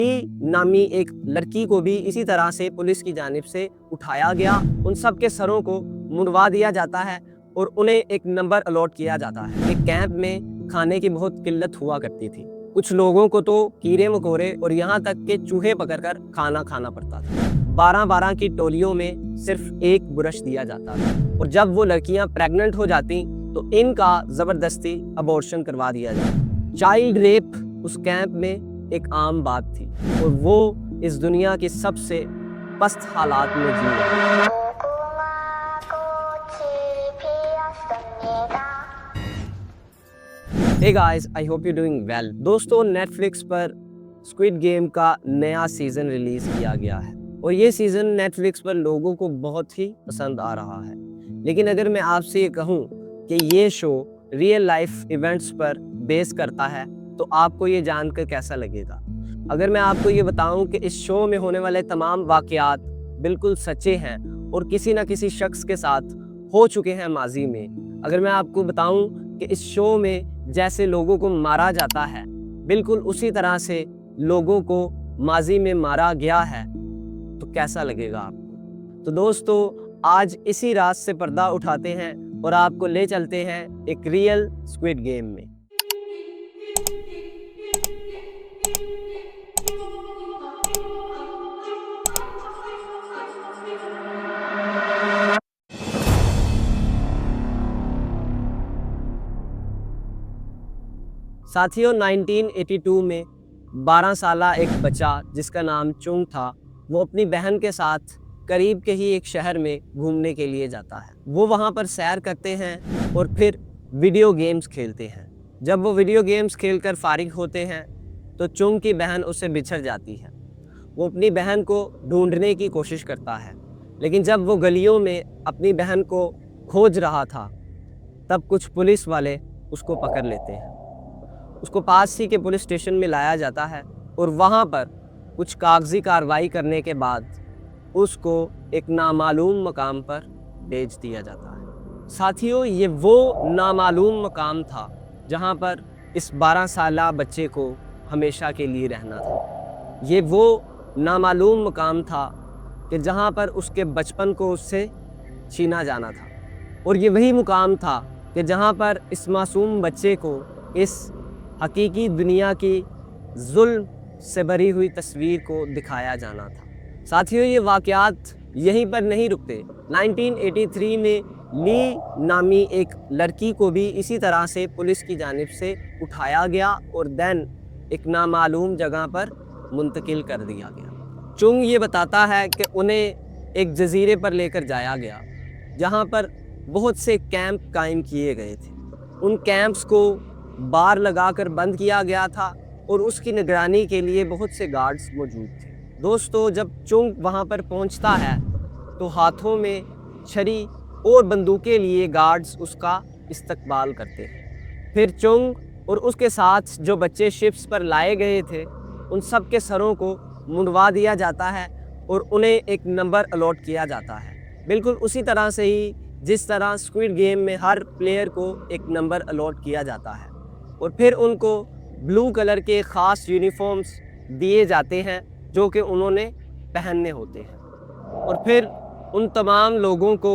नामी एक लड़की को भी इसी तरह से पुलिस की जानिब से उठाया गया। उन सब के सरों को मुड़वा दिया जाता है और उन्हें एक नंबर अलॉट किया जाता है। एक कैंप में खाने की बहुत किल्लत हुआ करती थी। कुछ लोगों को तो कीड़े मकोड़े और यहाँ तक के चूहे पकड़कर खाना खाना पड़ता था। 12-12 की टोलियों में सिर्फ एक ब्रश दिया जाता था और जब वो लड़कियां प्रेग्नेंट हो जाती तो इनका जबरदस्ती अबॉर्शन करवा दिया जाता। चाइल्ड रेप उस कैंप में एक आम बात थी और वो इस दुनिया की सबसे पस्त हालात में जी रहे। Hey guys, I hope you're doing well. दोस्तों, नेटफ्लिक्स पर स्क्विड गेम का नया सीजन रिलीज किया गया है और ये सीजन नेटफ्लिक्स पर लोगों को बहुत ही पसंद आ रहा है। लेकिन अगर मैं आपसे ये कहूँ कि ये शो रियल लाइफ इवेंट्स पर बेस करता है तो आपको ये जानकर कैसा लगेगा? अगर मैं आपको ये बताऊं कि इस शो में होने वाले तमाम वाक़यात बिल्कुल सच्चे हैं और किसी न किसी शख्स के साथ हो चुके हैं माजी में, अगर मैं आपको बताऊं कि इस शो में जैसे लोगों को मारा जाता है बिल्कुल उसी तरह से लोगों को माजी में मारा गया है, तो कैसा लगेगा आपको? तो दोस्तों, आज इसी राज से पर्दा उठाते हैं और आपको ले चलते हैं एक रियल स्क्विड गेम में। साथियों, 1982 में 12 साला एक बच्चा जिसका नाम चुंग था, वो अपनी बहन के साथ करीब के ही एक शहर में घूमने के लिए जाता है। वो वहाँ पर सैर करते हैं और फिर वीडियो गेम्स खेलते हैं। जब वो वीडियो गेम्स खेलकर फारिग होते हैं तो चुंग की बहन उससे बिछड़ जाती है। वो अपनी बहन को ढूंढने की कोशिश करता है, लेकिन जब वो गलियों में अपनी बहन को खोज रहा था तब कुछ पुलिस वाले उसको पकड़ लेते हैं। उसको पास ही के पुलिस स्टेशन में लाया जाता है और वहाँ पर कुछ कागजी कार्रवाई करने के बाद उसको एक नामालूम मकाम पर भेज दिया जाता है। साथियों, ये वो नामालूम मकाम था जहाँ पर इस 12 साला बच्चे को हमेशा के लिए रहना था। ये वो नामालूम मकाम था कि जहाँ पर उसके बचपन को उससे छीना जाना था और ये वही मुकाम था कि जहाँ पर इस मासूम बच्चे को इस हकीकी दुनिया की जुल्म से भरी हुई तस्वीर को दिखाया जाना था। साथियों, ये वाक़यात यहीं पर नहीं रुकते। 1983 में ली नामी एक लड़की को भी इसी तरह से पुलिस की जानिब से उठाया गया और देन एक नामालूम जगह पर मुंतकिल कर दिया गया। चुंग ये बताता है कि उन्हें एक जजीरे पर लेकर जाया गया जहाँ पर बहुत से कैंप कायम किए गए थे। उन कैंप्स को बार लगाकर बंद किया गया था और उसकी निगरानी के लिए बहुत से गार्ड्स मौजूद थे। दोस्तों, जब चुंग वहाँ पर पहुँचता है तो हाथों में छरी और बंदूकें लिए गार्ड्स उसका इस्तकबाल करते हैं। फिर चुंग और उसके साथ जो बच्चे शिप्स पर लाए गए थे उन सब के सरों को मुड़वा दिया जाता है और उन्हें एक नंबर अलॉट किया जाता है। बिल्कुल उसी तरह से ही जिस तरह स्क्विड गेम में हर प्लेयर को एक नंबर अलॉट किया जाता है और फिर उनको ब्लू कलर के ख़ास यूनिफॉर्म्स दिए जाते हैं जो कि उन्होंने पहनने होते हैं और फिर उन तमाम लोगों को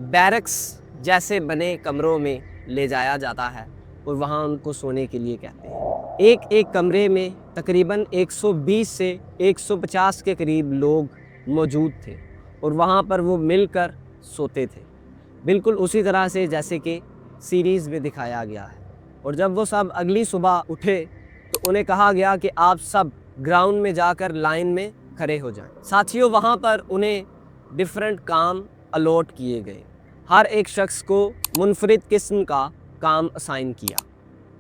बैरक्स जैसे बने कमरों में ले जाया जाता है और वहाँ उनको सोने के लिए कहते हैं। एक एक कमरे में तकरीबन 120 से 150 के करीब लोग मौजूद थे और वहाँ पर वो मिलकर सोते थे, बिल्कुल उसी तरह से जैसे कि सीरीज़ में दिखाया गया है। और जब वो सब अगली सुबह उठे तो उन्हें कहा गया कि आप सब ग्राउंड में जाकर लाइन में खड़े हो जाएं। साथियों, वहाँ पर उन्हें डिफरेंट काम अलॉट किए गए। हर एक शख्स को मुनफरिद किस्म का काम असाइन किया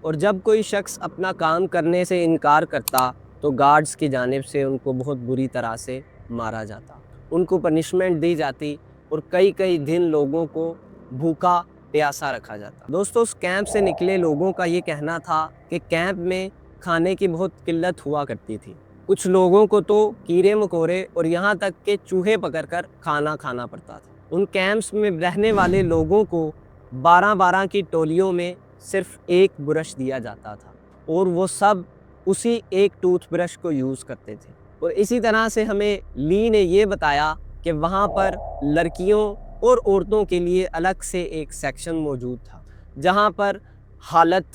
और जब कोई शख्स अपना काम करने से इनकार करता तो गार्ड्स की जानिब से उनको बहुत बुरी तरह से मारा जाता, उनको पनिशमेंट दी जाती और कई कई दिन लोगों को भूखा प्यासा रखा जाता। दोस्तों, उस कैंप से निकले लोगों का ये कहना था कि कैंप में खाने की बहुत किल्लत हुआ करती थी। कुछ लोगों को तो कीड़े मकोड़े और यहाँ तक के चूहे पकड़कर खाना खाना पड़ता था। उन कैंप्स में रहने वाले लोगों को 12-12 की टोलियों में सिर्फ एक ब्रश दिया जाता था और वो सब उसी एक टूथब्रश को यूज़ करते थे। और इसी तरह से हमें ली ने ये बताया कि वहाँ पर लड़कियों और औरतों के लिए अलग से एक सेक्शन मौजूद था, जहाँ पर हालत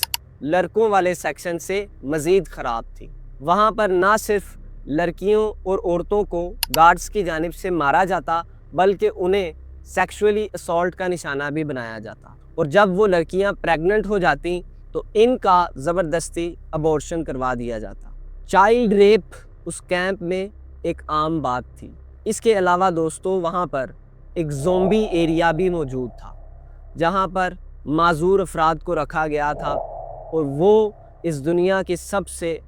लड़कों वाले सेक्शन से मज़ीद ख़राब थी। वहाँ पर ना सिर्फ लड़कियों और औरतों को गार्ड्स की जानिब से मारा जाता, बल्कि उन्हें सेक्सुअली असॉल्ट का निशाना भी बनाया जाता। और जब वो लड़कियाँ प्रेग्नेंट हो जाती तो इनका ज़बरदस्ती अबॉर्शन करवा दिया जाता। चाइल्ड रेप उस कैंप में एक आम बात थी। इसके अलावा दोस्तों वहाँ पर एक ज़ोंबी एरिया भी मौजूद था, जहाँ पर माजूर अफराद को रखा गया था और वो इस दुनिया के सबसे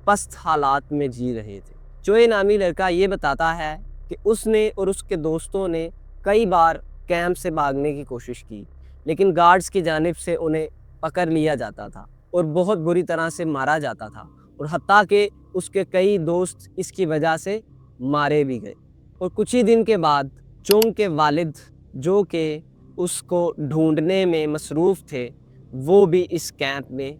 पस्त हालात में जी रहे थे। चोए नामी लड़का ये बताता है कि उसने और उसके दोस्तों ने कई बार कैंप से भागने की कोशिश की, लेकिन गार्ड्स की जानिब से उन्हें पकड़ लिया जाता था और बहुत बुरी तरह से मारा जाता था, और हत्ता कि उसके कई दोस्त इसकी वजह से मारे भी गए। और कुछ ही दिन के बाद चोंग के वालिद, जो कि उसको ढूंढने में मसरूफ़ थे, वो भी इस कैंप में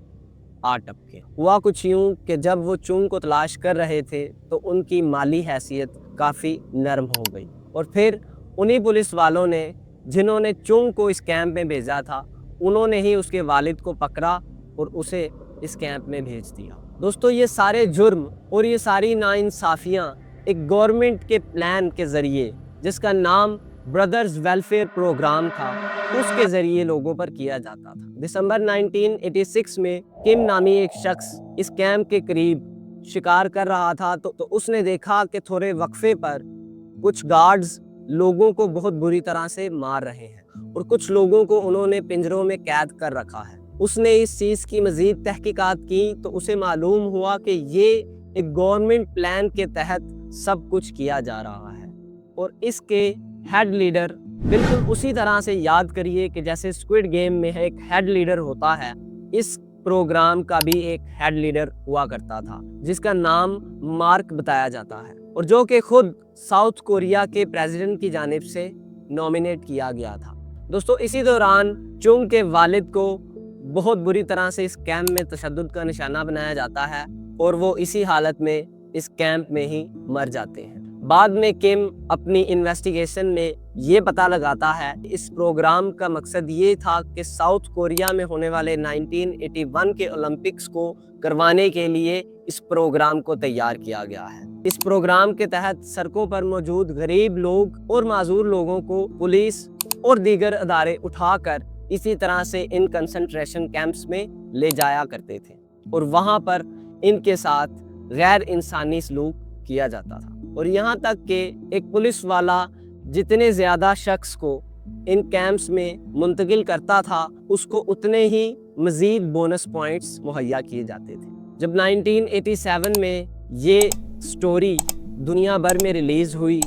आ टपके। हुआ कुछ यूँ कि जब वो चोंग को तलाश कर रहे थे तो उनकी माली हैसियत काफ़ी नरम हो गई, और फिर उन्हीं पुलिस वालों ने जिन्होंने चोंग को इस कैंप में भेजा था, उन्होंने ही उसके वालिद को पकड़ा और उसे इस कैंप में भेज दिया। दोस्तों, ये सारे जुर्म और ये सारी नाइंसाफ़ियाँ एक गवर्नमेंट के प्लान के ज़रिए, जिसका नाम ब्रदर्स वेलफेयर प्रोग्राम था, उसके ज़रिए लोगों पर किया जाता था। दिसंबर 1986 में किम नामी एक शख्स इस कैंप के करीब शिकार कर रहा था तो उसने देखा कि थोड़े वक्फे पर कुछ गार्ड्स लोगों को बहुत बुरी तरह से मार रहे हैं और कुछ लोगों को उन्होंने पिंजरों में कैद कर रखा है। उसने इस चीज़ की मज़ीद तहकीकात की तो उसे मालूम हुआ कि ये एक गवर्नमेंट प्लान के तहत सब कुछ किया जा रहा है। और इसके हेड लीडर बिल्कुल उसी तरह से याद करिए कि जैसे स्क्विड गेम में एक हेड लीडर होता है, इस प्रोग्राम का भी एक हेड लीडर हुआ करता था, जिसका नाम मार्क बताया जाता है, और जो कि खुद साउथ कोरिया के प्रेसिडेंट की जानिब से नॉमिनेट किया गया था। दोस्तों, इसी दौरान चोंग के वालिद को बहुत बुरी तरह से इस कैंप में तशद्दुद का निशाना बनाया जाता है और वो इसी हालत में इस कैंप में ही मर जाते हैं। बाद में किम अपनी इन्वेस्टिगेशन में ये पता लगाता है इस प्रोग्राम का मकसद ये था कि साउथ कोरिया में होने वाले 1981 के ओलंपिक्स को करवाने के लिए इस प्रोग्राम को तैयार किया गया है। इस प्रोग्राम के तहत सड़कों पर मौजूद गरीब लोग और माजूर लोगों को पुलिस और दीगर अदारे उठाकर इसी तरह से इन कंसंट्रेशन कैंप्स में ले जाया करते थे और वहाँ पर इनके साथ गैर इंसानी सलूक किया जाता था। और यहाँ तक कि एक पुलिस वाला जितने ज़्यादा शख्स को इन कैंप्स में मुंतकिल करता था, उसको उतने ही मज़ीद बोनस पॉइंट्स मुहैया किए जाते थे। जब 1987 में ये स्टोरी दुनिया भर में रिलीज़ हुई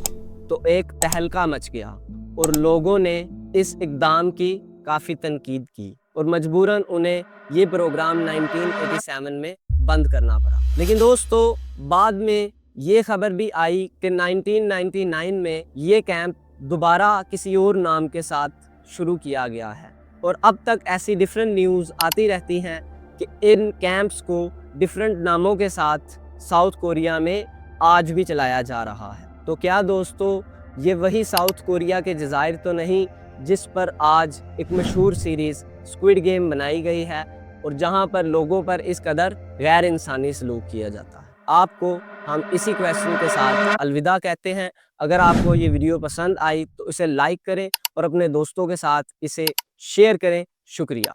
तो एक तहलका मच गया और लोगों ने इस इक़दाम की काफ़ी तनकीद की और मजबूरन उन्हें ये प्रोग्राम 1987 में बंद करना पड़ा। लेकिन दोस्तों, बाद में ये खबर भी आई कि 1999 में ये कैंप दोबारा किसी और नाम के साथ शुरू किया गया है और अब तक ऐसी डिफरेंट न्यूज़ आती रहती हैं कि इन कैंप्स को डिफरेंट नामों के साथ साउथ कोरिया में आज भी चलाया जा रहा है। तो क्या दोस्तों, ये वही साउथ कोरिया के जज़ायर तो नहीं जिस पर आज एक मशहूर सीरीज़ स्क्विड गेम बनाई गई है और जहां पर लोगों पर इस कदर गैर इंसानी सलूक किया जाता है? आपको हम इसी क्वेश्चन के साथ अलविदा कहते हैं। अगर आपको ये वीडियो पसंद आई तो इसे लाइक करें और अपने दोस्तों के साथ इसे शेयर करें। शुक्रिया।